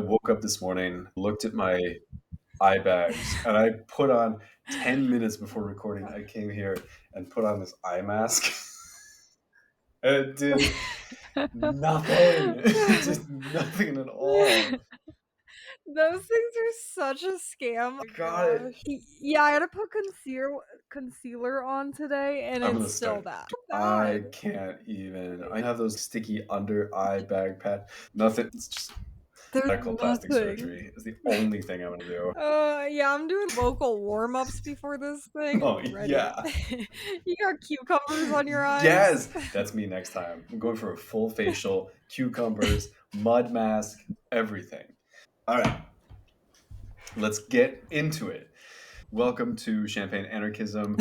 woke up this morning, looked at my eye bags, and I put on 10 minutes before recording. I came here and put on this eye mask. And it did nothing. It did nothing at all. Those things are such a scam. Oh Got it. gosh. Yeah, I had to put concealer on today, and I'm gonna it's still start. bad. I Bad. can't even. I have those sticky under eye bag pads. Nothing. It's just There's medical plastic nothing. surgery is the only thing I'm gonna do. Yeah, I'm doing vocal warm-ups before this thing. Oh I'm ready. yeah. You got cucumbers on your eyes? Yes, that's me next time. I'm going for a full facial, cucumbers, mud mask, everything. All right, let's get into it. Welcome to Champagne Anarchism.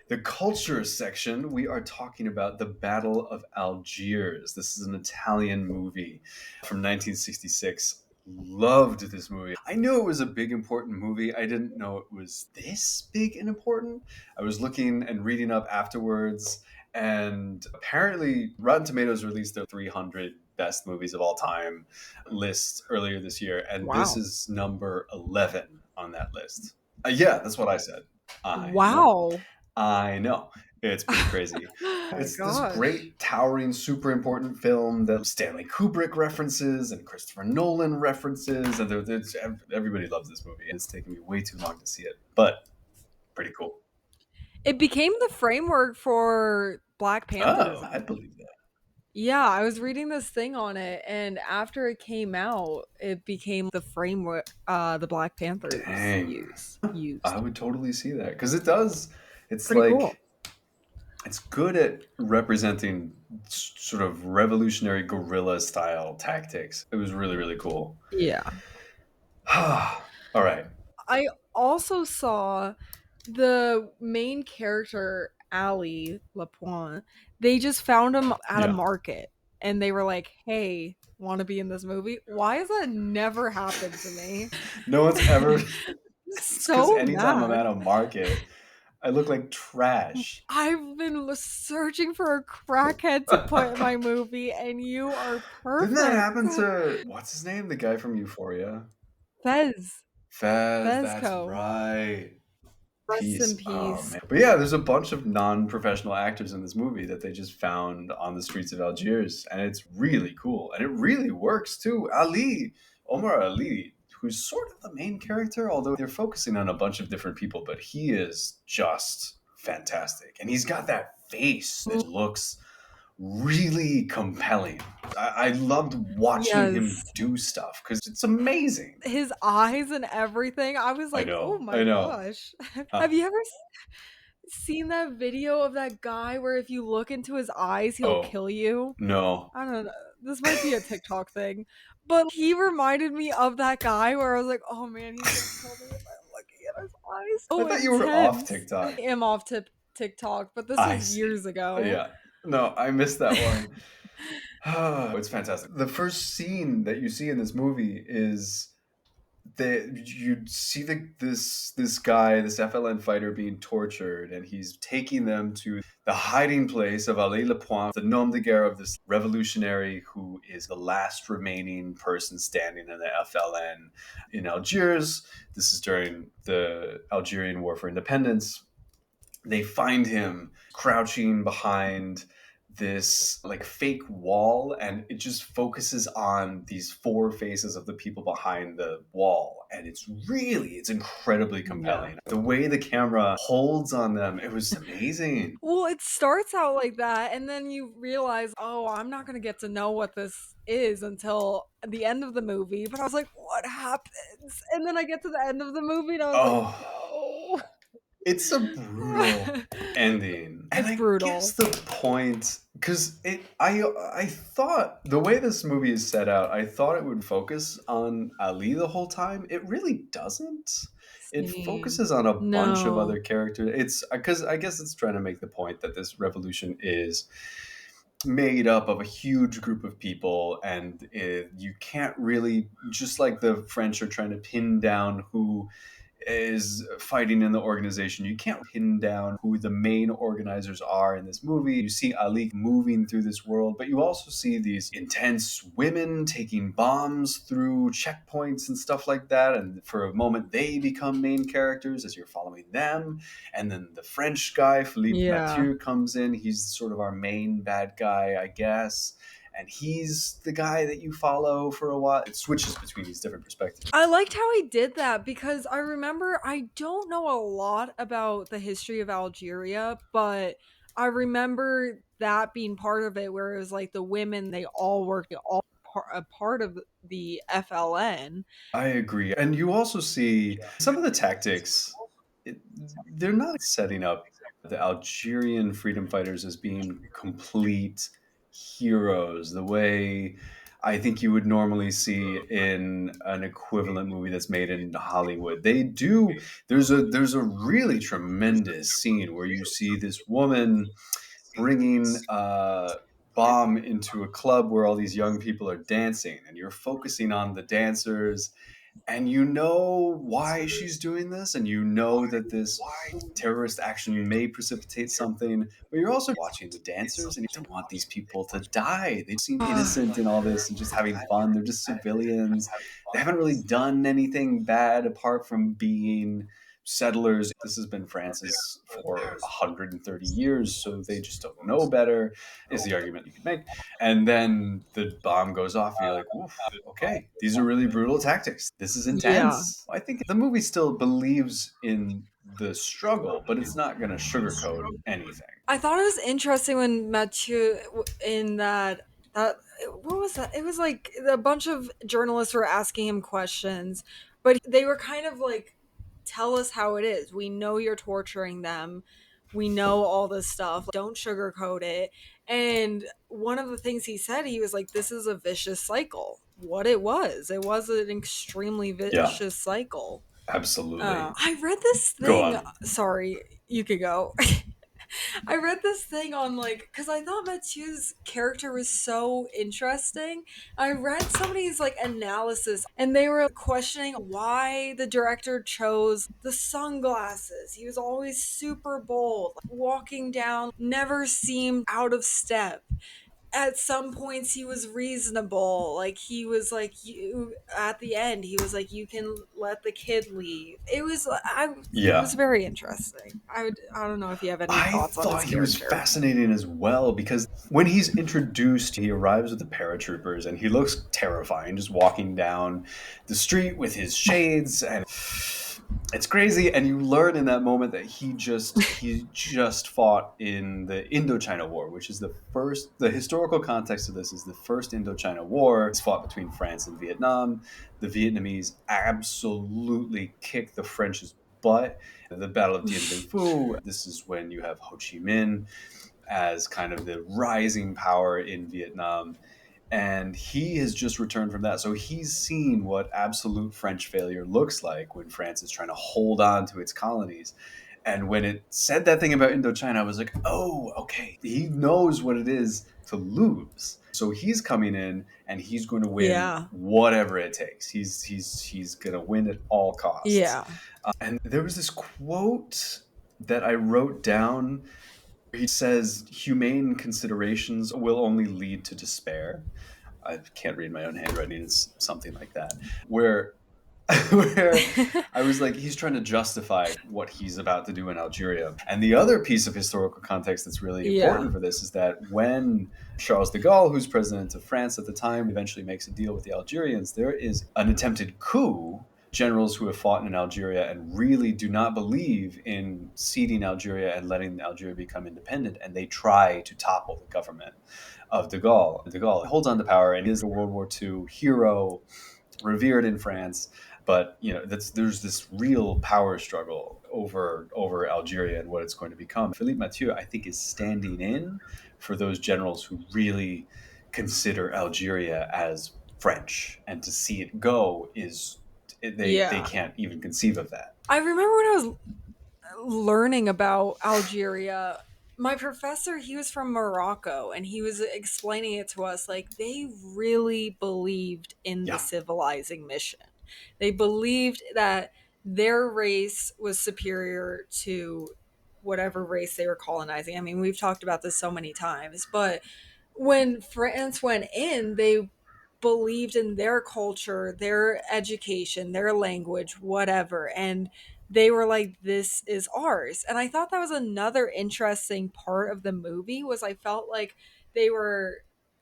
The culture section, we are talking about the Battle of Algiers. This is an Italian movie from 1966. Loved this movie. I knew it was a big, important movie. I didn't know it was this big and important. I was looking and reading up afterwards, and apparently Rotten Tomatoes released their 300 best movies of all time list earlier this year, and this Wow. is number 11 on that list. Yeah, that's what I said. Wow. I know. It's pretty crazy. Oh my It's this gosh. great, towering, super important film that Stanley Kubrick references and Christopher Nolan references, and everybody loves this movie. It's taken me way too long to see it, but pretty cool. It became the framework for Black Oh, Pantherism. I believe that. Yeah, I was reading this thing on it, and after it came out, it became the framework the Black Panthers Dang. used. I would totally see that because it does. It's Pretty like cool. it's good at representing sort of revolutionary guerrilla style tactics. It was really, really cool. Yeah. All right. I also saw the main character, Ali Lapointe. They just found him at a Yeah. market, and they were like, "Hey, want to be in this movie?" Why has that never happened to me? No one's ever. It's because So anytime I'm mad. at a market, I look like trash. I've been searching for a crackhead to put in my movie, and you are Didn't that perfect. happen to what's his name? The guy from Euphoria? Fez. Fez, that's Fezco. right. Rest in Peace. Oh peace. man. But yeah, there's a bunch of non-professional actors in this movie that they just found on the streets of Algiers, and it's really cool. And it really works too. Omar Ali, who's sort of the main character, although they're focusing on a bunch of different people, but he is just fantastic. And he's got that face that looks really compelling. I loved watching him Yes. do stuff because it's amazing. His eyes and everything. I was like, "Oh my I know. gosh." Have you ever seen that video of that guy where if you look into his eyes, he'll Oh, kill you? no. I don't know. This might be a TikTok thing, but he reminded me of that guy where I was like, "Oh man, he's gonna kill me if I'm looking at his eyes." I So thought you were off intense. TikTok. I am off TikTok, but this I was see. years ago. Yeah. No, I missed that one. It's fantastic. The first scene that you see in this movie is that you see this guy, this FLN fighter being tortured, and he's taking them to the hiding place of Ali Lapointe, the nom de guerre of this revolutionary who is the last remaining person standing in the FLN in Algiers. This is during the Algerian War for Independence. They find him crouching behind this like fake wall, and it just focuses on these four faces of the people behind the wall, and it's incredibly compelling. The way the camera holds on them, it was amazing. Well, it starts out like that, and then you realize, oh, I'm not gonna get to know what this is until the end of the movie. But I was like, what happens? And then I get to the end of the movie, and I was like, Oh, no. it's a brutal ending. And It's I brutal. guess the point, because I thought the way this movie is set out, I thought it would focus on Ali the whole time. It really doesn't. It Same. focuses on a bunch of No. other characters. It's because I guess it's trying to make the point that this revolution is made up of a huge group of people, and you can't really, just like the French are trying to pin down who is fighting in the organization. You can't pin down who the main organizers are in this movie. You see Ali moving through this world, but you also see these intense women taking bombs through checkpoints and stuff like that. And for a moment, they become main characters as you're following them. And then the French guy, Philippe Yeah. Mathieu, comes in. He's sort of our main bad guy, I guess. And he's the guy that you follow for a while. It switches between these different perspectives. I liked how he did that because I remember I don't know a lot about the history of Algeria, but I remember that being part of it where it was like the women, they all worked all a part of the FLN. I agree. And you also see some of the tactics, it, they're not setting up the Algerian freedom fighters as being complete heroes the way I think you would normally see in an equivalent movie that's made in Hollywood. They do there's a really tremendous scene where you see this woman bringing a bomb into a club where all these young people are dancing, and you're focusing on the dancers, and you know why she's doing this, and you know that this terrorist action may precipitate something, but you're also watching the dancers and you don't want these people to die. They seem innocent in all this and just having fun. They're just civilians. They haven't really done anything bad apart from being settlers. This has been France's for 130 years, so they just don't know better, is the argument you could make. And then the bomb goes off, and you're like, oof, okay, these are really brutal tactics. This is Yeah. intense. I think the movie still believes in the struggle, but it's not going to sugarcoat anything. I thought it was interesting when Mathieu in that what was that? It was like a bunch of journalists were asking him questions, but they were kind of like, "Tell us how it is. We know you're torturing them. We know all this stuff. Don't sugarcoat it." And one of the things he said, he was like, "This is a vicious cycle." What it was an extremely Yeah, vicious cycle. absolutely. I read this Go thing. on. Sorry, you could go. I read this thing on like because I thought Mathieu's character was so interesting. I read somebody's like analysis and they were questioning why the director chose the sunglasses. He was always super bold, like, walking down, never seemed out of step. At some points he was reasonable, like he was like, you at the end he was like, you can let the kid leave. It Yeah. was very interesting. I don't know if you have any I thoughts on thought his he was character. fascinating as well because when he's introduced, he arrives with the paratroopers and he looks terrifying, just walking down the street with his shades, and it's crazy. And you learn in that moment that he just fought in the Indochina War, which is the historical context of this is the first Indochina War. It's fought between France and Vietnam. The Vietnamese absolutely kicked the French's butt. The Battle of Dien Bien Phu. This is when you have Ho Chi Minh as kind of the rising power in Vietnam. And he has just returned from that. So he's seen what absolute French failure looks like when France is trying to hold on to its colonies. And when it said that thing about Indochina, I was like, oh, okay. He knows what it is to lose. So he's coming in and he's going to win Yeah. whatever it takes. He's going to win at all costs. Yeah. And there was this quote that I wrote down. He says, humane considerations will only lead to despair. I can't read my own handwriting. It's something like that. Where where I was like, he's trying to justify what he's about to do in Algeria. And the other piece of historical context that's really Yeah. important for this is that when Charles de Gaulle, who's president of France at the time, eventually makes a deal with the Algerians, there is an attempted coup. Generals who have fought in Algeria and really do not believe in ceding Algeria and letting Algeria become independent, and they try to topple the government of de Gaulle. De Gaulle holds on to power and is a World War II hero, revered in France. But there's this real power struggle over Algeria and what it's going to become. Philippe Mathieu, I think, is standing in for those generals who really consider Algeria as French, and to see it go is they Yeah. can't even conceive of that. I remember when I was learning about Algeria, my professor, he was from Morocco and he was explaining it to us like they really believed in the Yeah, civilizing mission. They believed that their race was superior to whatever race they were colonizing. I mean, we've talked about this so many times, but when France went in, they believed in their culture, their education, their language, whatever. And they were like, this is ours. And I thought that was another interesting part of the movie was I felt like they were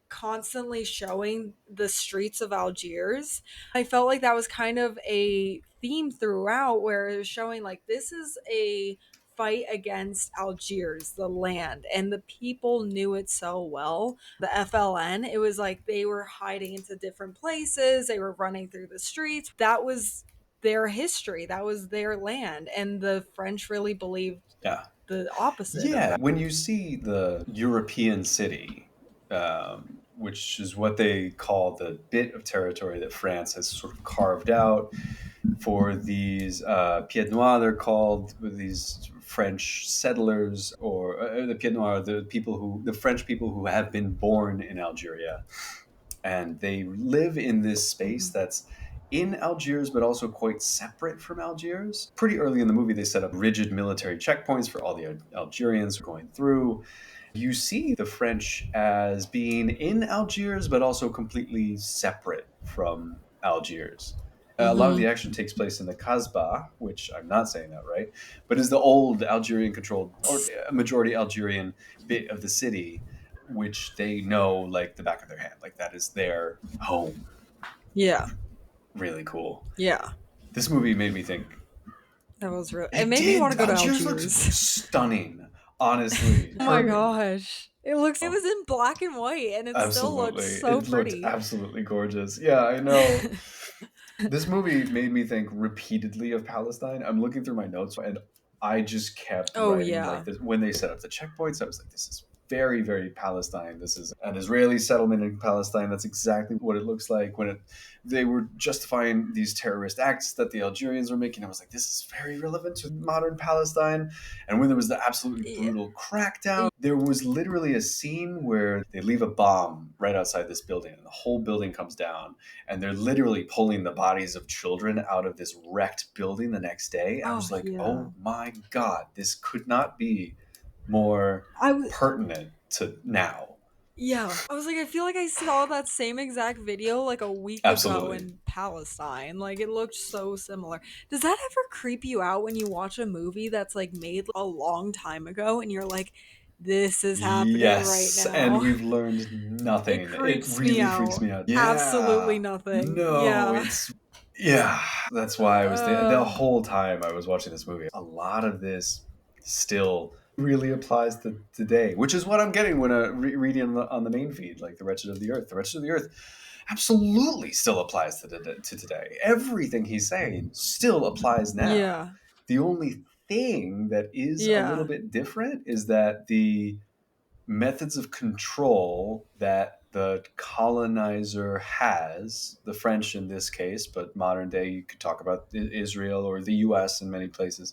constantly showing the streets of Algiers. I felt like that was kind of a theme throughout where it was showing like this is a fight against Algiers, the land, and the people knew it so well. The FLN, it was like they were hiding into different places, they were running through the streets. That was their history, that was their land, and the French really believed Yeah. the opposite of Yeah, that. when you see the European city, which is what they call the bit of territory that France has sort of carved out for these Pieds Noirs, they're called these French settlers, or the Pieds Noirs, the French people who have been born in Algeria, and they live in this space Mhm. that's in Algiers, but also quite separate from Algiers. Pretty early in the movie, they set up rigid military checkpoints for all the Algerians going through. You see the French as being in Algiers, but also completely separate from Algiers. A lot of the Mhm. action takes place in the Kasbah, which I'm not saying that right, but is the old Algerian controlled or a majority Algerian bit of the city, which they know like the back of their hand. Like that is their home. Yeah. Really cool. Yeah. This movie made me think. That was real. It It made me want did. to go to Algiers looks Algiers. stunning, honestly. Oh my gosh. It was in black and white and it still looked Absolutely. so It looked pretty. absolutely gorgeous. Yeah, I know. This movie made me think repeatedly of Palestine. I'm looking through my notes and I just kept Oh writing like yeah. this when they set up the checkpoints. I was like, this is very, very Palestine. This is an Israeli settlement in Palestine. That's exactly what it looks like when they were justifying these terrorist acts that the Algerians were making. I was like, this is very relevant to modern Palestine. And when there was the absolutely Yeah. brutal crackdown, there was literally a scene where they leave a bomb right outside this building and the whole building comes down and they're literally pulling the bodies of children out of this wrecked building the next day. I Oh was like, yeah. oh my God, this could not be more I was pertinent to now. Yeah. I was like, I feel like I saw that same exact video like a week ago Absolutely. in Palestine. Like it looked so similar. Does that ever creep you out when you watch a movie that's like made a long time ago and you're like, this is happening right Yes, and now? we've learned It nothing. It creeps me really freaks out. me out. Absolutely Yeah. nothing. No, Yeah. it's yeah. That's why I was the Uh, whole time I was watching this movie. A lot of this still really applies to today, which is what I'm getting when reading on the main feed, like the Wretched of the Earth. The Wretched of the Earth absolutely still applies to today. Everything he's saying still applies now. yeah. The only thing that is a little Yeah. bit different is that the methods of control that the colonizer has, the French in this case, but modern day, you could talk about Israel or the US in many places.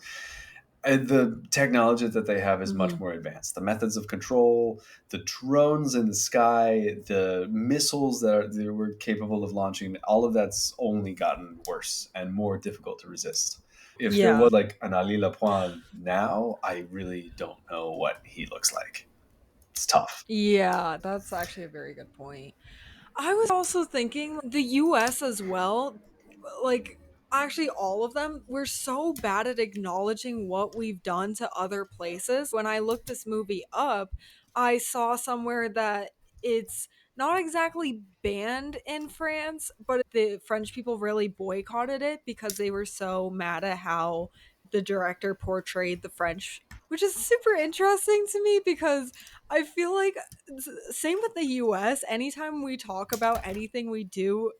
And the technology that they have is much Mhm. more advanced. The methods of control, the drones in the sky, the missiles they were capable of launching, all of that's only gotten worse and more difficult to resist. If there Yeah. was like an Ali Lapointe now, I really don't know what he looks like. It's tough. Yeah, that's actually a very good point. I was also thinking the US as well, like actually all of them, we're so bad at acknowledging what we've done to other places. When I looked this movie up, I saw somewhere that it's not exactly banned in France, but the French people really boycotted it because they were so mad at how the director portrayed the French, which is super interesting to me because I feel like same with the US. Anytime we talk about anything we do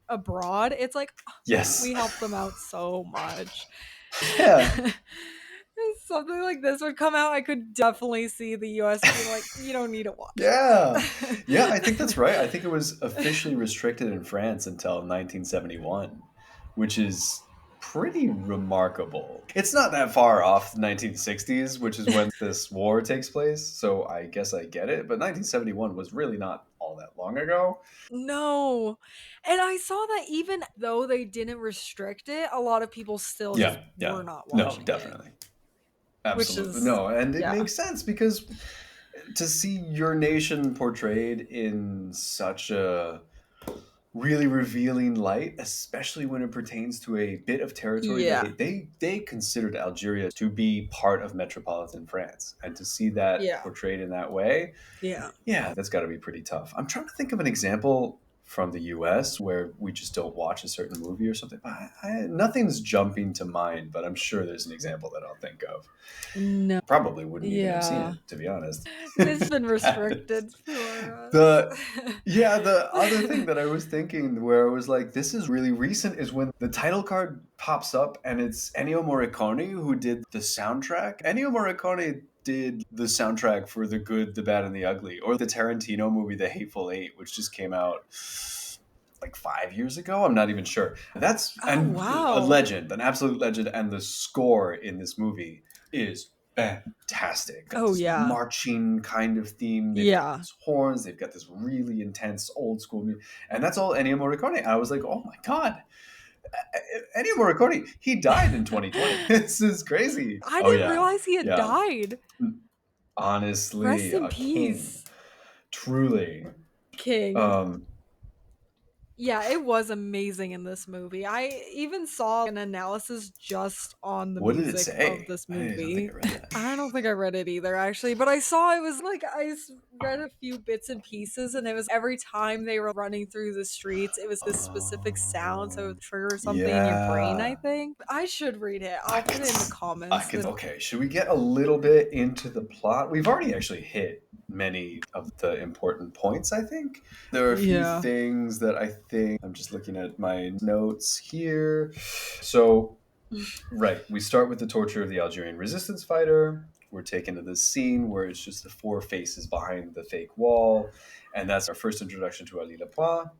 abroad, it's like Yes. we help them out so much. Yeah. If something like this would come out, I could definitely see the US being like, you don't need to watch Yeah. this. Yeah, I think that's right. I think it was officially restricted in France until 1971, which is pretty remarkable. It's not that far off the 1960s, which is when this war takes place, so I guess I get it, but 1971 was really not all that long ago. No. And I saw that even though they didn't restrict it, a lot of people still just Yeah, were yeah. not No, watching it, definitely. which Absolutely. is No, and it yeah. makes sense because to see your nation portrayed in such a really revealing light, especially when it pertains to a bit of territory that Yeah. they considered Algeria to be part of metropolitan France, and to see that Yeah. portrayed in that way, Yeah. yeah, that's got to be pretty tough. I'm trying to think of an example from the US where we just don't watch a certain movie or something. Nothing's jumping to mind, but I'm sure there's an example that I'll think of. No. Probably wouldn't even have seen Yeah. it, to be honest. It's been Happens. restricted for us. The Yeah, the other thing that I was thinking where I was like, this is really recent is when the title card pops up and it's Ennio Morricone who did the soundtrack. Ennio Morricone did the soundtrack for The Good, the Bad, and the Ugly, or the Tarantino movie The Hateful Eight, which just came out like 5 years ago. I'm not even sure. That's Oh, and a wow. legend, an absolute legend, and the score in this movie is fantastic. Got Oh, this yeah. marching kind of theme. They've got Yeah. these horns. They've got this really intense old school music, and that's all Ennio Morricone. I was like, oh my god, Ennio Morricone. He died in 2020. This is crazy. I Oh didn't yeah, realize he had yeah. died. Rest Honestly, in a king, peace, truly. King. Um, Yeah, it was amazing in this movie. I even saw an analysis just on the what did it music of say? this I don't think I movie. read that. I don't think I read it either, actually, but I saw it was like read a few bits and pieces, and it was every time they were running through the streets, it was this specific sound, so it Oh, would trigger something in your brain, I yeah. think. I should read it. I I'll put could, it in the I comments. could. Okay, should we get a little bit into the plot? We've already actually hit many of the important points, I think. There are a few Yeah. things that I think, I'm just looking at my notes here. So, right, we start with the torture of the Algerian resistance fighter. We're taken to this scene where it's just the four faces behind the fake wall. And that's our first introduction to Ali Lapointe.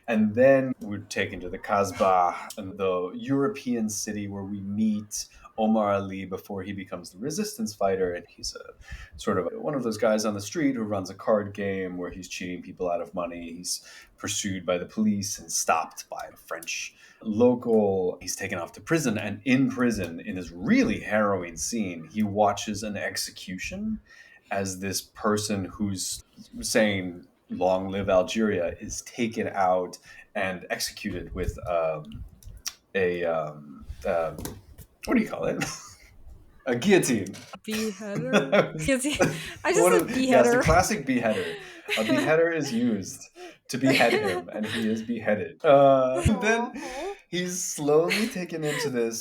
And then we're taken to the Kasbah, and the European city where we meet Omar Ali before he becomes the resistance fighter. And he's a sort of one of those guys on the street who runs a card game where he's cheating people out of money. He's pursued by the police and stopped by a French local. He's taken off to prison. And in prison, in this really harrowing scene, he watches an execution as this person who's saying, "Long live Algeria," is taken out and executed with a what do you call it? A guillotine. Beheader? Because I just One said of Yes, the beheader. classic beheader. A beheader is used to behead him, and he is beheaded. Then Aw. he's slowly taken into the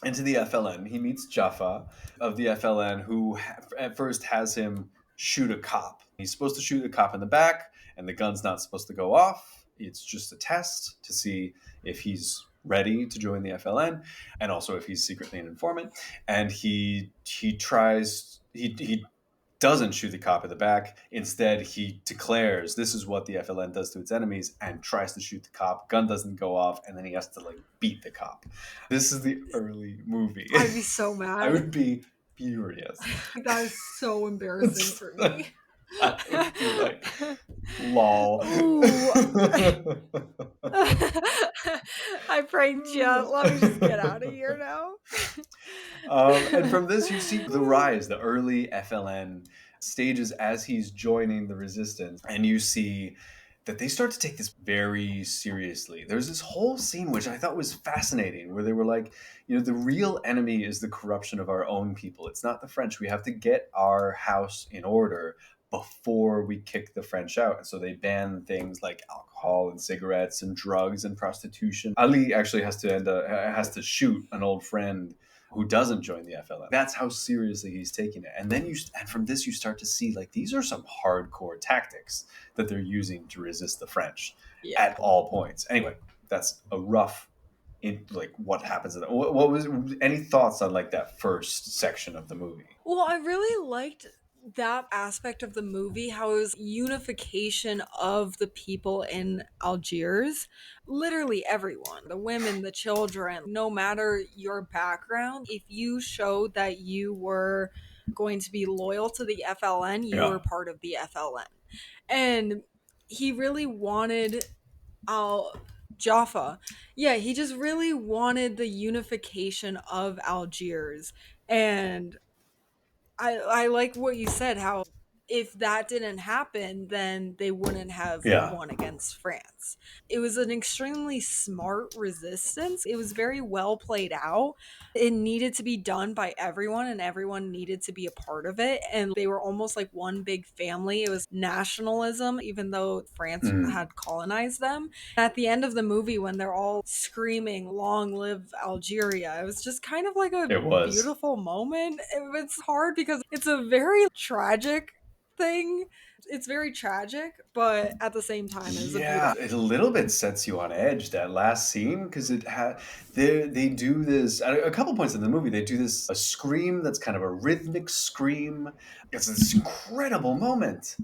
FLN. He meets Jaffa of the FLN, who at first has him shoot a cop. He's supposed to shoot a cop in the back, and the gun's not supposed to go off. It's just a test to see if he's ready to join the FLN, and also if he's secretly an informant. And he doesn't shoot the cop in the back. Instead, he declares this is what the FLN does to its enemies and tries to shoot the cop. Gun doesn't go off, and then he has to like beat the cop. This is the early movie. I'd be so I mad. would be furious. That is so embarrassing for me. I would be like, lol. Ooh. I pranked you. Let me just get out of here now. And from this, you see the rise, the early FLN stages as he's joining the resistance, and you see that they start to take this very seriously. There's this whole scene which I thought was fascinating, where they were like, the real enemy is the corruption of our own people. It's not the French. We have to get our house in order before we kick the French out. And so they ban things like alcohol and cigarettes and drugs and prostitution. Ali actually has to shoot an old friend who doesn't join the FLN. That's how seriously he's taking it. And then and from this you start to see like these are some hardcore tactics that they're using to resist the French Yeah. at all points. Anyway, that's a rough in like what happens. What was any thoughts on like that first section of the movie? Well, I really liked that aspect of the movie, how it was unification of the people in Algiers. Literally everyone, the women, the children, no matter your background, if you showed that you were going to be loyal to the FLN, you Yeah. were part of the FLN. And he really wanted Al Jaffa. Yeah, he just really wanted the unification of Algiers. And I like what you said, how if that didn't happen, then they wouldn't have Yeah. won against France. It was an extremely smart resistance. It was very well played out. It needed to be done by everyone, and everyone needed to be a part of it. And they were almost like one big family. It was nationalism, even though France Mm. had colonized them. At the end of the movie, when they're all screaming, "Long live Algeria," it was just kind of like a It was. beautiful moment. It's hard because it's a very tragic thing. It's very tragic, but at the same time, it was a Yeah, beautiful. it a little bit sets you on edge, that last scene, because they do this at a couple points in the movie. They do this a scream that's kind of a rhythmic scream. It's this incredible moment.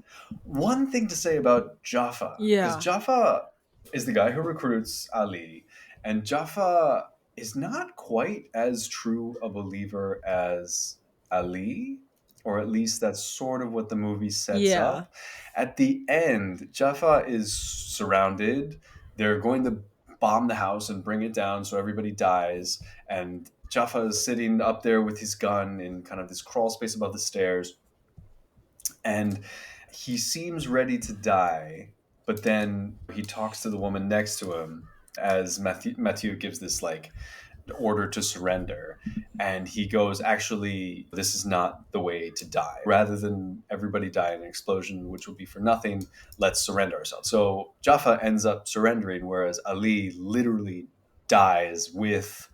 One thing to say about Jaffa, because Yeah, Jaffa is the guy who recruits Ali, and Jaffa is not quite as true a believer as Ali, or at least that's sort of what the movie sets yeah, up. At the end, Jaffa is surrounded. They're going to bomb the house and bring it down so everybody dies. And Jaffa is sitting up there with his gun in kind of this crawl space above the stairs. And he seems ready to die. But then he talks to the woman next to him as Mathieu gives this like order to surrender. And he goes, actually, this is not the way to die. Rather than everybody die in an explosion, which would be for nothing, let's surrender ourselves. So Jaffa ends up surrendering, whereas Ali literally dies with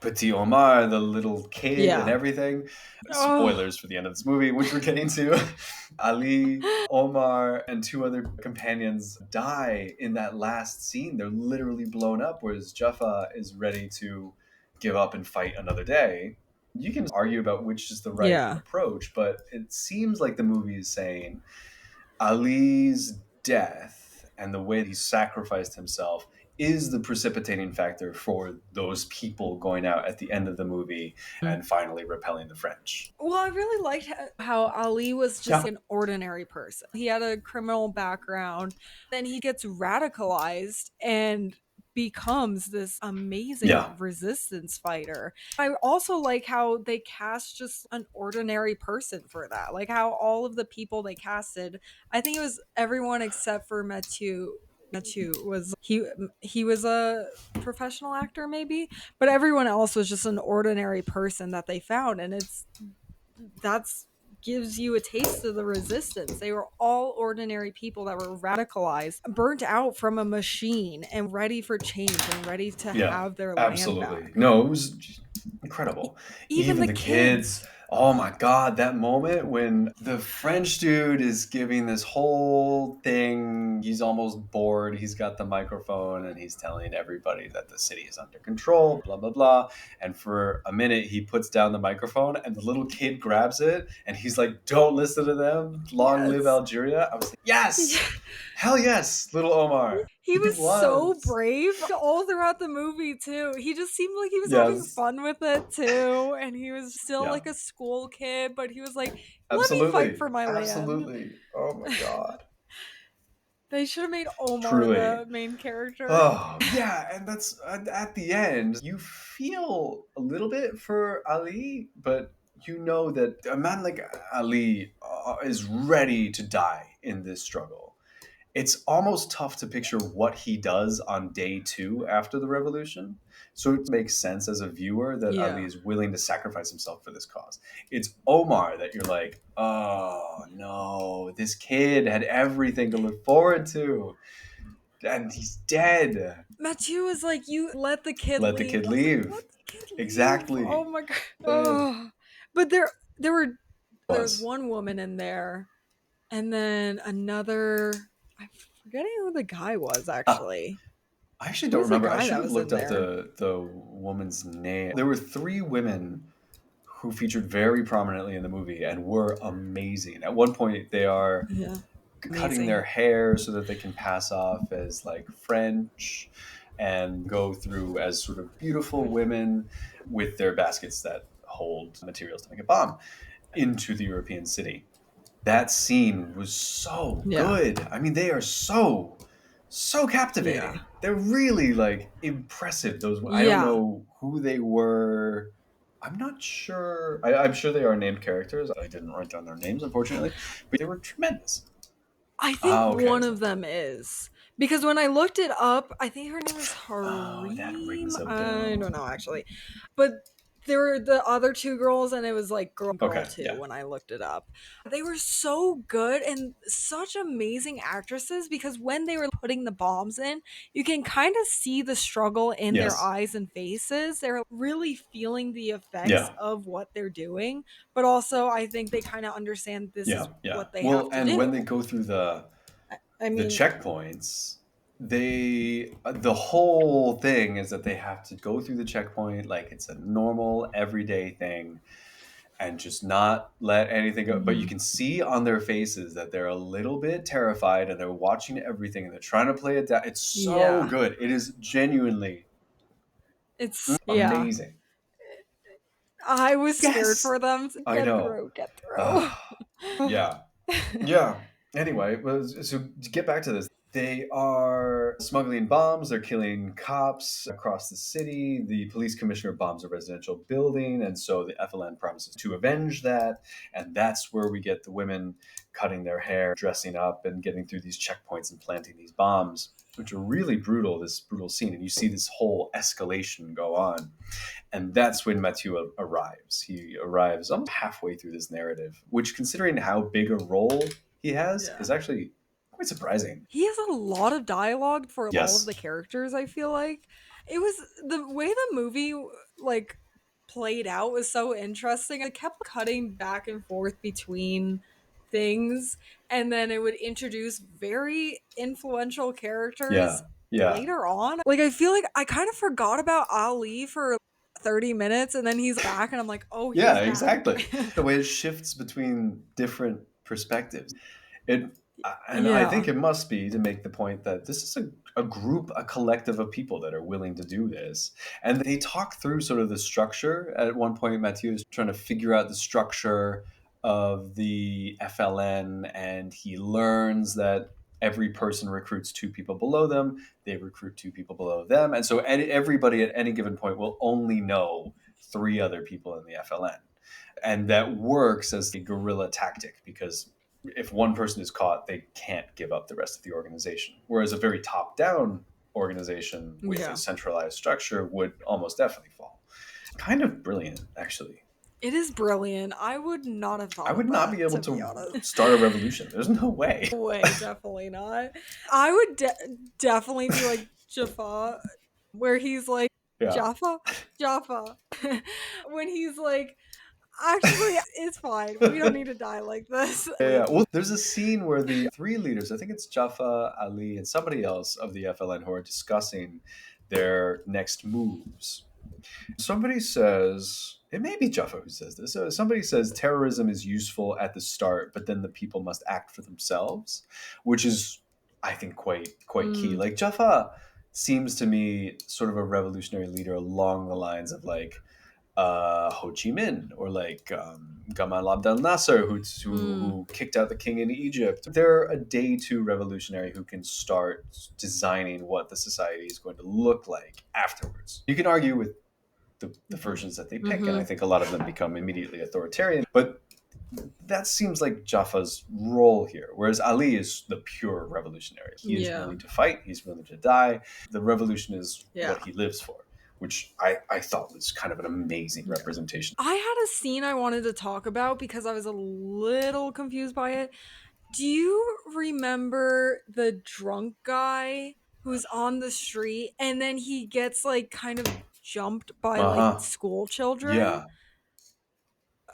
Petit Omar, the little kid, and yeah. everything. Oh, Spoilers for the end of this movie, which we're getting to. Ali, Omar, and two other companions die in that last scene. They're literally blown up, whereas Jaffa is ready to give up and fight another day. You can argue about which is the right yeah. approach, but it seems like the movie is saying Ali's death and the way he sacrificed himself is the precipitating factor for those people going out at the end of the movie and finally repelling the French. Well, I really liked how Ali was just Yeah. an ordinary person. He had a criminal background, then he gets radicalized and becomes this amazing Yeah. resistance fighter. I also like how they cast just an ordinary person for that. Like how all of the people they casted, I think it was everyone except for Mathieu. Mathieu was he was a professional actor maybe, but everyone else was just an ordinary person that they found, and that's gives you a taste of the resistance. They were all ordinary people that were radicalized, burnt out from a machine, and ready for change and ready to Yeah, have their land absolutely. back. No, it was incredible. Even Even the the kids. kids. Oh my God, that moment when the French dude is giving this whole thing. He's almost bored. He's got the microphone and he's telling everybody that the city is under control, blah, blah, blah. And for a minute, he puts down the microphone and the little kid grabs it and he's like, don't listen to them. Long live Yes. Algeria. I was like, Yeah. yes, hell yes, little Omar. He He was so was. brave all throughout the movie too. He just seemed like he was having Yes. fun with it too, and he was still Yeah. like a school kid, but he was like, "Let me fight Absolutely. for my land." Absolutely. Oh my God. They should have made Omar Truly. the main character. Oh, yeah. And that's at the end, you feel a little bit for Ali, but you know that a man like Ali is ready to die in this struggle. It's almost tough to picture what he does on day two after the revolution. So it makes sense as a viewer that Ali Yeah. is willing to sacrifice himself for this cause. It's Omar that you're like, oh no, this kid had everything to look forward to, and he's dead. Mathieu was like, "You let the kid Let the leave." kid I was like, leave. "Let the kid leave." Oh Exactly. my god. It Oh. But there was was. one woman in there, and then another. I'm forgetting who the guy was Uh, actually. I actually Who don't was the remember. I guy should that have was looked in up there? the woman's name. There were three women who featured very prominently in the movie and were amazing. At one point, they are Yeah. cutting Amazing. their hair so that they can pass off as like French and go through as sort of beautiful women with their baskets that hold materials to make a bomb into the European city. That scene was so Yeah. good. I mean, they are so Yeah. captivating. They're really like impressive. Those I don't Yeah. know who they were. I'm not sure. I'm sure they are named characters. I didn't write down their names, unfortunately, but they were tremendous. I think Oh, okay. one of them is. Because when I looked it up, I think her name is Oh, that Hareem. rings a I don't bell. know actually. But there were the other two girls, and it was like girl Okay, too yeah, when I looked it up. They were so good and such amazing actresses because when they were putting the bombs in, you can kind of see the struggle in their yes, eyes and faces. They're really feeling the effects yeah, of what they're doing, but also I think they kind of understand this yeah, is yeah. what they Well, have to and when they do. go through I the mean, checkpoints, the whole thing is that they have to go through the checkpoint like it's a normal everyday thing and just not let anything go. But you mhm. can see on their faces that they're a little bit terrified and they're watching everything and they're trying to play it down. It's so Yeah. good. It is genuinely Yeah. amazing. I was scared Yes, for them. I Get know. through, get through. Ah, yeah. Yeah. Anyway, so to get back to this, they are smuggling bombs. They're killing cops across the city. The police commissioner bombs a residential building, and so the FLN promises to avenge that. And that's where we get the women cutting their hair, dressing up, and getting through these checkpoints and planting these bombs, which are really brutal. This brutal scene, and you see this whole escalation go on. And that's when Mathieu arrives. He arrives halfway through this narrative, which, considering how big a role he has, Yeah. is actually quite surprising. He has a lot of dialogue for all of Yes. the characters, I feel like. It was the way the movie like played out was so interesting. It kept cutting back and forth between things, and then it would introduce very influential characters Yeah. Yeah. later on. Like I feel like I kind of forgot about Ali for 30 minutes and then he's back and I'm like, "Oh, Yeah, he's back." exactly. The way it shifts between different perspectives. It, and I Yeah. think it must be to make the point that this is a group, a collective of people that are willing to do this. And they talk through sort of the structure. At one point, Mathieu is trying to figure out the structure of the FLN, and he learns that every person recruits two people below them. They recruit two people below them. And so everybody at any given point will only know three other people in the FLN. And that works as a guerrilla tactic because if one person is caught, they can't give up the rest of the organization. Whereas a very top down organization with a Yeah. centralized structure would almost definitely fall. Kind of brilliant, actually. It is brilliant. I would not have I thought would of not be that, able to be to honest. start a revolution. There's no way. No way, definitely not. I would definitely be like Jaffa, where he's like, Yeah. Jaffa? Jaffa. When he's like, actually, it's fine. We don't need to die like this. Yeah. Well, there's a scene where the three leaders, I think it's Jaffa, Ali, and somebody else of the FLN, who are discussing their next moves. Somebody says, it may be Jaffa who says this. Somebody says terrorism is useful at the start, but then the people must act for themselves, which is, I think, quite key. Mm, Like Jaffa seems to me sort of a revolutionary leader along the lines of like Ho Chi Minh or like Gamal Abdel Nasser, mm, who kicked out the king in Egypt. They're a day two revolutionary who can start designing what the society is going to look like afterwards. You can argue with the versions that they pick, and I mm-hmm. think a lot of them become immediately authoritarian. But that seems like Jaffa's role here, whereas Ali is the pure revolutionary. He is Yeah. willing to fight, he's willing to die. The revolution is Yeah. what he lives for, which I thought was kind of an amazing representation. I had a scene I wanted to talk about because I was a little confused by it. Do you remember the drunk guy who's on the street and then he gets like kind of jumped by Uh like huh. school children? Yeah.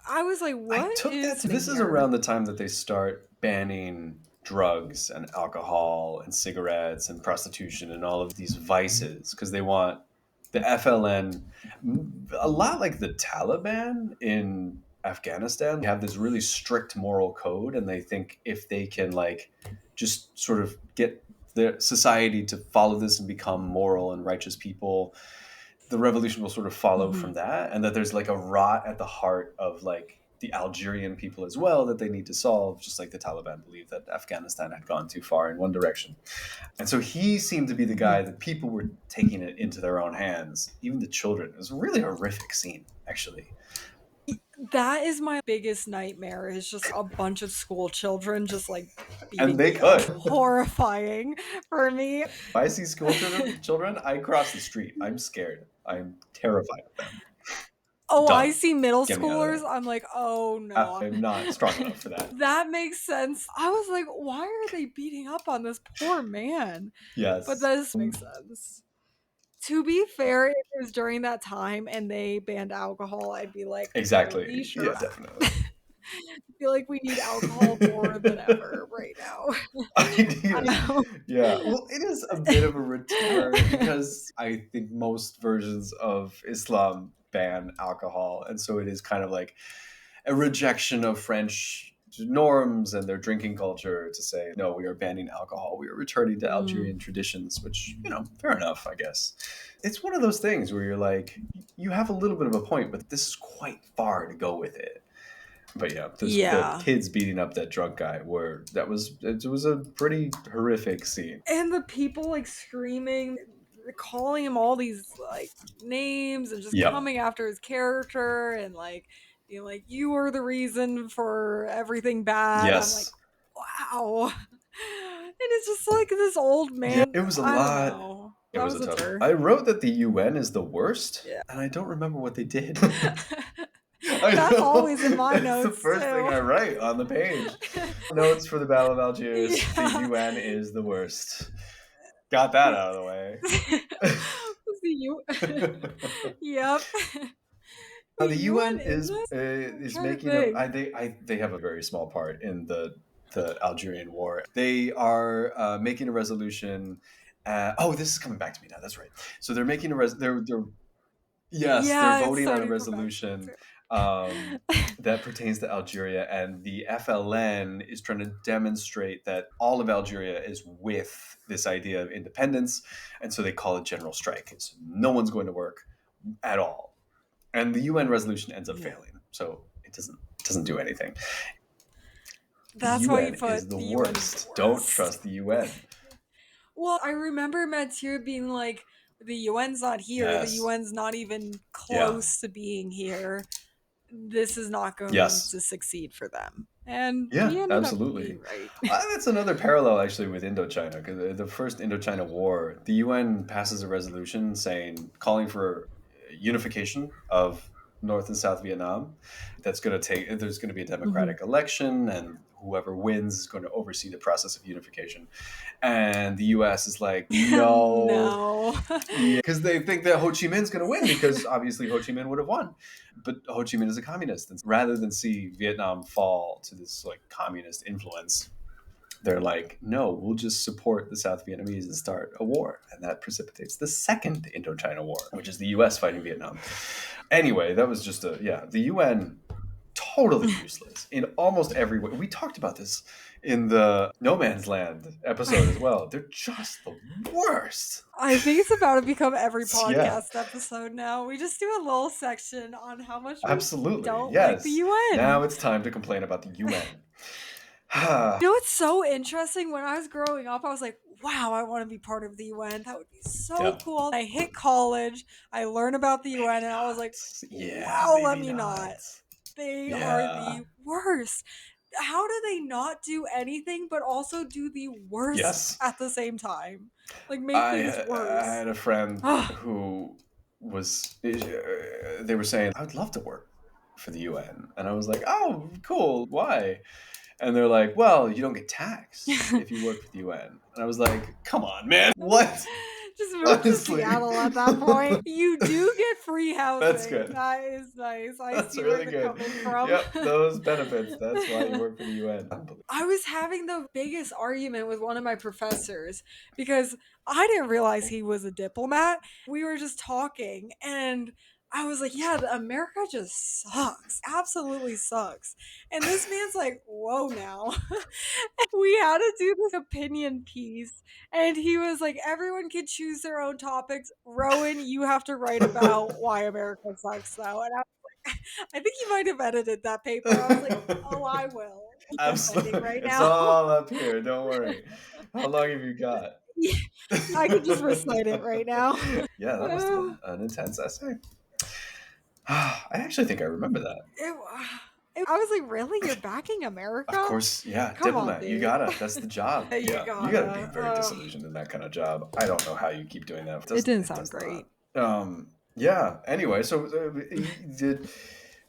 I was like, I what took that is to this is here? around the time that they start banning drugs and alcohol and cigarettes and prostitution and all of these vices because they want The FLN, a lot like the Taliban in Afghanistan, they have this really strict moral code, and they think if they can like just sort of get their society to follow this and become moral and righteous people, the revolution will sort of follow Mhm. from that, and that there's like a rot at the heart of like the Algerian people as well that they need to solve, just like the Taliban believe that Afghanistan had gone too far in one direction. And so he seemed to be the Mhm. guy that people were taking it into their own hands, even the children. It was a really horrific scene, actually. That is my biggest nightmare, is just a bunch of school children just, like, And beating they me up. could. Horrifying for me. If I see school children, I cross the street. I'm scared. I'm terrified of them. Oh, I Done. see middle Get me out of schoolers, there. I'm like, "Oh, no." I'm not strong enough for that. That makes sense. I was like, "Why are they beating up on this poor man?" But Yes. this makes sense. To be fair, if it was during that time and they banned alcohol, I'd be like, "Holy Exactly. Yeah, sure." definitely. I feel like we need alcohol more than ever right now. I Ideally. know. Yeah. Well, it is a bit of a return because I think most versions of Islam ban alcohol. And so it is kind of like a rejection of French norms and their drinking culture to say, no, we are banning alcohol. We are returning to Mm. Algerian traditions, which, fair enough, I guess. It's one of those things where you're like, you have a little bit of a point, but this is quite far to go with it. But yeah, the Yeah. kids beating up that drunk guy it was a pretty horrific scene. And the people like screaming, calling him all these like names and just Yep. coming after his character and like being like, "You are the reason for everything bad." I'm like, Yes. wow. And it's just like this old Yeah, man. it was a I don't lot. know. It That was was a a tough. tour. I wrote that the UN is the worst, Yeah. and I don't remember what they did. I That's know. always in my It's the notes first thing too. I write on the page. Notes for the Battle of Algiers. The Yeah. UN is the worst. Got that out of the way. See you. Yep. The The UN UN in this? I'm is trying to making a. think. They have a very small part in the Algerian war. They are making a resolution. Oh, this is coming back to me now. That's right. So they're making a they're yes, they're Yeah, it's voting on a starting to come back to me resolution too. that pertains to Algeria, and the FLN is trying to demonstrate that all of Algeria is with this idea of independence, and so they call it general strike. So no one's going to work at all, and the UN resolution ends up Yeah. failing, so it doesn't do anything. The That's why you UN is put the the UN is the worst. Don't worst. trust the UN. Well, I remember Mathieu being like, the UN's not here. The Yes. UN's not even Yeah. close to being here. This is not going Yes. to succeed for them. And Yeah, he ended up being absolutely. right. That's another parallel actually with Indochina, because the first Indochina War, the UN passes a resolution saying calling for unification of North and South Vietnam. That's going to take. There's going to be a Mhm. democratic election, and whoever wins is going to oversee the process of unification. And the U.S. is like, no, No. because they think that Ho Chi Minh's going to win because obviously Ho Chi Minh would have won, but Ho Chi Minh is a communist, and rather than see Vietnam fall to this like communist influence, they're like, no, we'll just support the South Vietnamese and start a war, and that precipitates the second Indochina War, which is the U.S. fighting Vietnam. Anyway, that was just the UN totally useless in almost every way. We talked about this in the No Man's Land episode as well. They're just the worst. I think it's about to become every Yeah, podcast episode now. We just do a little section on how much we absolutely. don't like the Yes. UN. Now it's time to complain about the UN. You know, it's so interesting. When I was growing up, I was like, wow, I want to be part of the UN. That would be so Yep. cool. I hit college, I learned about the UN, and I was like, Yeah, wow, let maybe me not. not. They are Yeah. the worst. How do they not do anything but also do the worst Yes. at the same time? Like, make I, things I worse. had a friend Ugh. who they were saying, I would love to work for the UN. And I was like, oh, cool. Why? And they're like, well, you don't get taxed if you work for the UN. And I was like, come on, man. What? Just move to Honestly. Seattle at that point. You do get free That's housing. good. That is nice. I That's see where really you're good. coming from. Yep, those benefits. That's why you work for the UN. Unbelievable. I was having the biggest argument with one of my professors because I didn't realize he was a diplomat. We were just talking and I was like, yeah, America just sucks. Absolutely sucks. And this man's like, whoa now. We had to do this opinion piece. And he was like, everyone can choose their own topics. Rowan, you have to write about why America sucks, though. And I think he might have edited that paper. I was like, oh, I will. Defending Absolutely. right It's now. all up here. Don't worry. How long have you got? I could just recite it right now. Yeah, that must have been an intense essay. I actually think I remember that. I was like, really? You're backing Of America? course, yeah, Come on, diplomat. You dude. gotta. That's the job. You Yeah, you gotta be gotta. very disillusioned in that kind of job. I don't know how you keep doing that. It didn't It sound does not. great. Yeah. Anyway, so the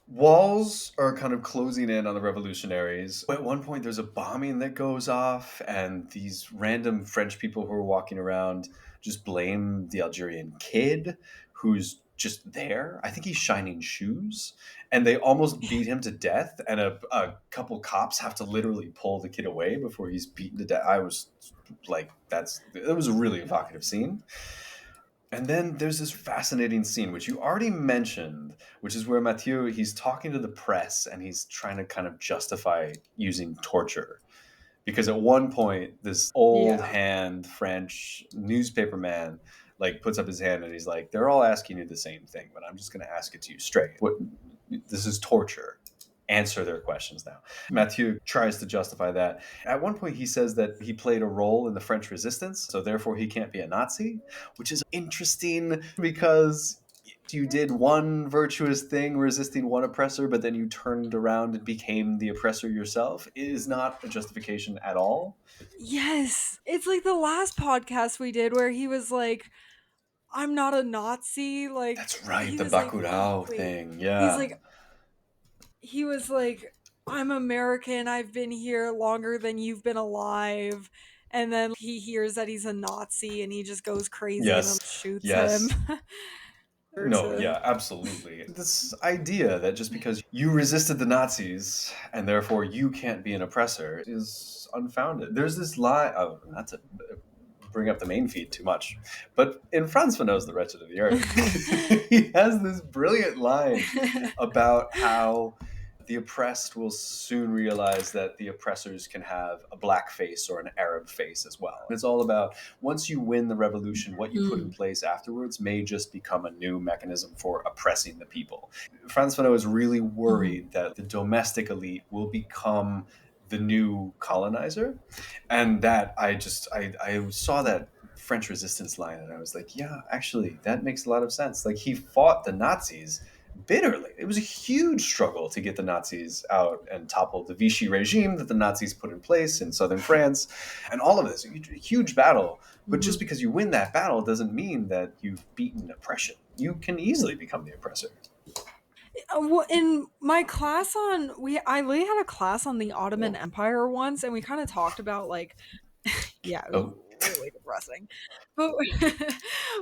walls are kind of closing in on the revolutionaries. At one point, there's a bombing that goes off, and these random French people who are walking around just blame the Algerian kid who's just there. I think he's shining shoes, and they almost beat him to death. And a couple cops have to literally pull the kid away before he's beaten to death. I was like, it was a really evocative scene. And then there's this fascinating scene, which you already mentioned, which is where Mathieu, he's talking to the press and he's trying to kind of justify using torture. Because at one point, this old Yeah. hand French newspaper man like puts up his hand and he's like, they're all asking you the same thing, but I'm just going to ask it to you straight. This is torture. Answer their questions now. Mathieu tries to justify that. At one point, he says that he played a role in the French resistance, so therefore he can't be a Nazi, which is interesting because you did one virtuous thing resisting one oppressor, but then you turned around and became the oppressor yourself. It is not a justification at all. Yes. It's like the last podcast we did where he was like, I'm not a Nazi. Like, That's right, he the was like, Bacurau wait. thing. He's Yeah. like, he was like, I'm American. I've been here longer than you've been alive. And then he hears that he's a Nazi and he just goes crazy and then Yes. shoots him. Yes. No, yeah, absolutely. This idea that just because you resisted the Nazis and therefore you can't be an oppressor is unfounded. There's this line, oh, not to bring up the main feed too much, but in Franz Fanot's The Wretched of the Earth, he has this brilliant line about how the oppressed will soon realize that the oppressors can have a black face or an Arab face as well. It's all about once you win the revolution, what you put in place afterwards may just become a new mechanism for oppressing the people. Franz Fanon is really worried that the domestic elite will become the new colonizer, and that I saw that French resistance line and I was like, yeah, actually, that makes a lot of sense. Like he fought the Nazis bitterly. It was a huge struggle to get the Nazis out and topple the Vichy regime that the Nazis put in place in southern France, and all of this, a huge battle. But just because you win that battle doesn't mean that you've beaten oppression. You can easily become the oppressor. In my class I literally had a class on the Ottoman Empire once, and we kind of talked about like, yeah, it was really depressing, but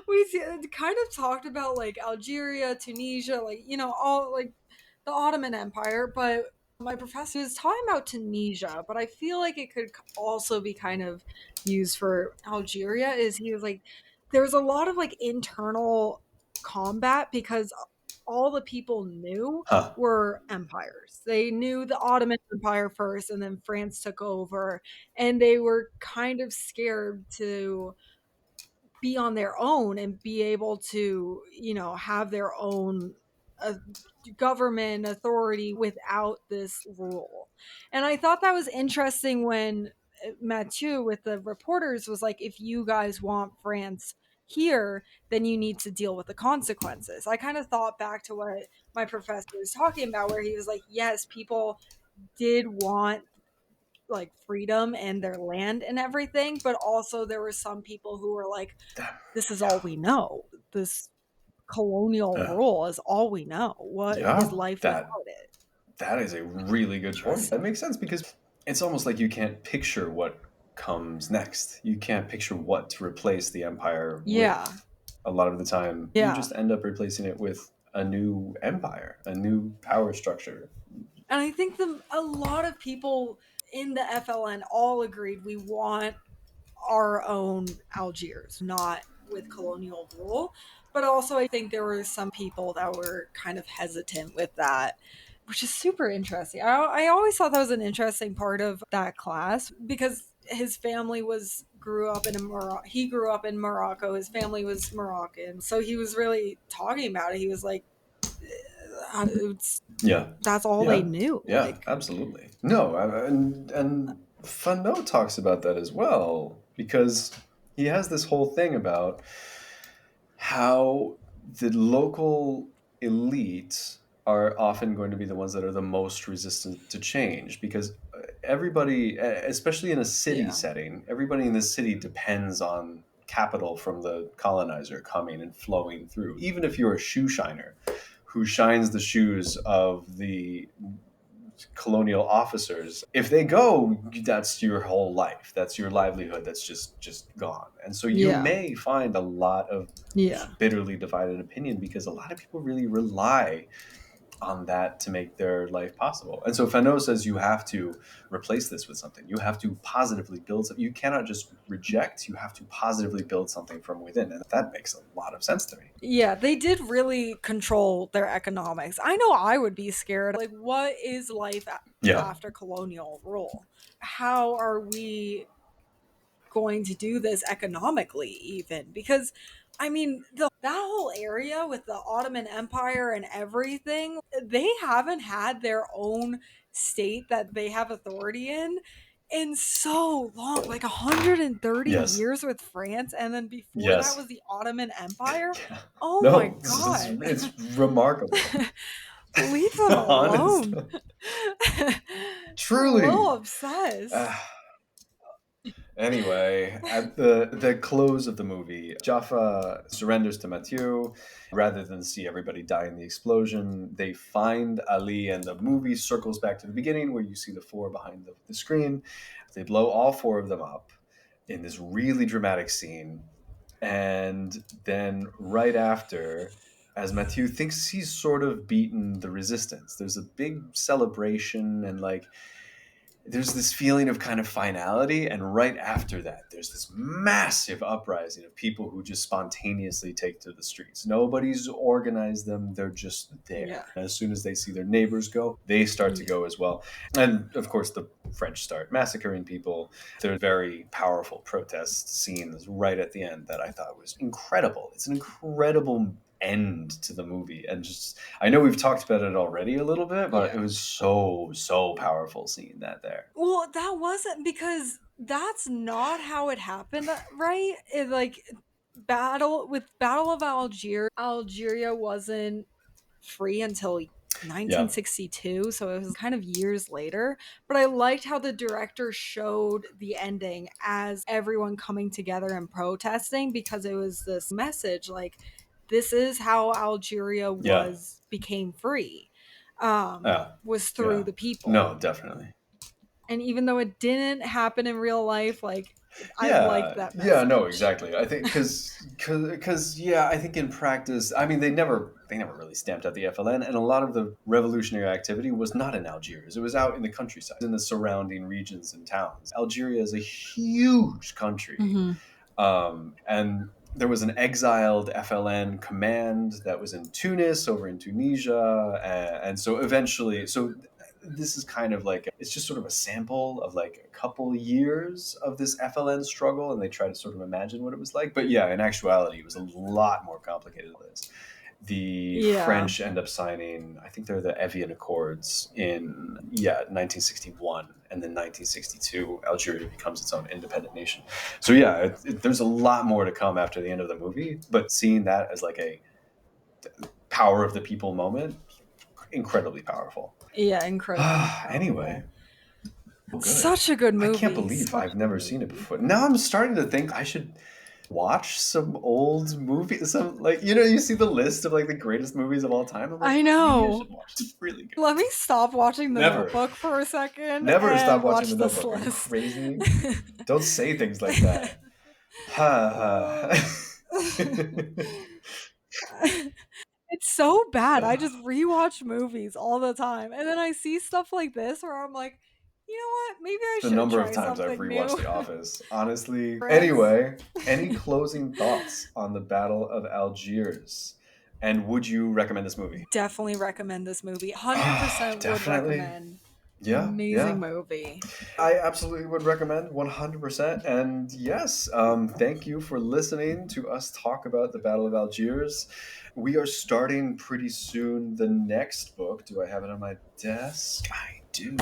we kind of talked about like Algeria, Tunisia, like all like the Ottoman Empire. But my professor was talking about Tunisia, but I feel like it could also be kind of used for Algeria. Is he was like, there was a lot of like internal combat because all the people knew Huh. were empires. They knew the Ottoman Empire first, and then France took over, and they were kind of scared to be on their own and be able to, have their own uh, government authority without this rule. And I thought that was interesting when Mathieu with the reporters was like, if you guys want France here, then you need to deal with the consequences. I kind of thought back to what my professor was talking about, where he was like, yes, people did want like freedom and their land and everything, but also there were some people who were like, this is all we know. This colonial Yeah. rule is all we know. What is Yeah, life without it? that is a really good point. That makes sense because it's almost like you can't picture what comes next. You can't picture what to replace the empire Yeah. with. A lot of the time, you Yeah. just end up replacing it with a new empire, a new power structure. And I think a lot of people in the FLN all agreed we want our own Algiers, not with colonial rule. But also, I think there were some people that were kind of hesitant with that, which is super interesting. I always thought that was an interesting part of that class because his family grew up in he grew up in Morocco. His family was Moroccan, so he was really talking about it. He was like, it's, Yeah, that's all they yeah, knew. yeah, Like, absolutely. No, and Fano talks about that as well because he has this whole thing about how the local elites are often going to be the ones that are the most resistant to change because everybody, especially in a city yeah, setting, everybody in the city depends on capital from the colonizer coming and flowing through. Even if you're a shoe shiner who shines the shoes of the colonial officers, if they go, that's your whole life, that's your livelihood, that's just gone. And so you yeah, may find a lot of yeah. bitterly divided opinion because a lot of people really rely on that to make their life possible. And so Fano says you have to replace this with something. You have to positively build something. You cannot just reject, you have to positively build something from within. And that makes a lot of sense to me. Yeah, they did really control their economics. I know I would be scared. Like, what is life Yeah. after colonial rule? How are we going to do this economically, even? Because, I mean, that whole area with the Ottoman Empire and everything, they haven't had their own state that they have authority in so long, like 130 Yes. years with France, and then before that Yes. was the Ottoman Empire. Oh my No, god. it's remarkable. Leave them Honest. alone. I'm a little Truly. obsessed. Anyway, at the close of the movie, Jaffa surrenders to Mathieu. Rather than see everybody die in the explosion, they find Ali, and the movie circles back to the beginning where you see the four behind the screen. They blow all four of them up in this really dramatic scene. And then right after, as Mathieu thinks he's sort of beaten the resistance, there's a big celebration and like there's this feeling of kind of finality, and right after that there's this massive uprising of people who just spontaneously take to the streets. Nobody's organized them, they're just Yeah. there. As soon as they see their neighbors go, they start to Yeah. go as well. And of course the French start massacring people. There's very powerful protest scenes right at the end that I thought was incredible. It's an incredible end to the movie, and just I know we've talked about it already a little bit, but it Yeah. was so powerful seeing that there. Well, that wasn't because that's not how it happened, right? Like Battle of Algiers, Algeria wasn't free until Yeah, 1962, so it was kind of years later. But I liked how the director showed the ending as everyone coming together and protesting because it was this message like this is how Algeria yeah, became free. yeah, Was through yeah. the people. No, definitely. And even though it didn't happen in real life, like I liked Yeah, that yeah, no, message. exactly. I think because yeah, I think in practice, I mean, they never really stamped out the FLN, and a lot of the revolutionary activity was not in Algiers. It was out in the countryside, in the surrounding regions and towns. Algeria is a huge country, Hmm. and there was an exiled FLN command that was in Tunis, over in Tunisia, and so eventually, so this is kind of like it's just sort of a sample of like a couple years of this FLN struggle, and they try to sort of imagine what it was like. But yeah, in actuality, it was a lot more complicated than this. The Yeah. French end up signing, I think they're the Evian Accords in 1961, and then 1962, Algeria becomes its own independent nation. So yeah, there's a lot more to come after the end of the movie, but seeing that as like a power of the people moment, incredibly powerful. Yeah, incredibly Anyway, powerful. oh, good. Such a good I can't movie. believe Such I've a good never seen it movie. before. Now I'm starting to think I should watch some old movies. Some like you see the list of like the greatest movies of all time. I'm like, I maybe I know. should watch. It's really good. Let me stop watching The Never, Notebook for a second never stop and watching watch The this Notebook. Are you list. crazy? Don't say things like that. Ha Uh, it's so bad. I just ha. rewatch movies all the time. And then I see stuff like this where I'm like, you know what? Maybe I The should number of try times I've something rewatched new. The Office, honestly. Friends. Anyway, any closing thoughts on the Battle of Algiers? And would you recommend this movie? Definitely recommend this movie. Ah, 100% would definitely. recommend. Yeah, Amazing yeah. movie. I absolutely would recommend 100%. And yes, thank you for listening to us talk about the Battle of Algiers. We are starting pretty soon the next book. Do I have it on my desk? I do.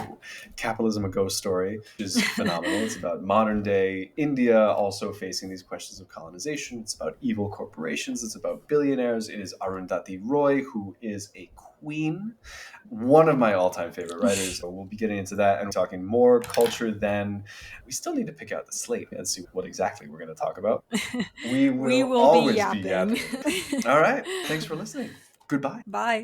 Capitalism, a Ghost Story, which is phenomenal. It's about modern day India also facing these questions of colonization. It's about evil corporations. It's about billionaires. It is Arundhati Roy, who is a queen, one of my all-time favorite writers. So we'll be getting into that and talking more culture. Then we still need to pick out the slate and see what exactly we're going to talk about. We We will will be always be yapping. yapping. All right, thanks for listening. Goodbye. Bye.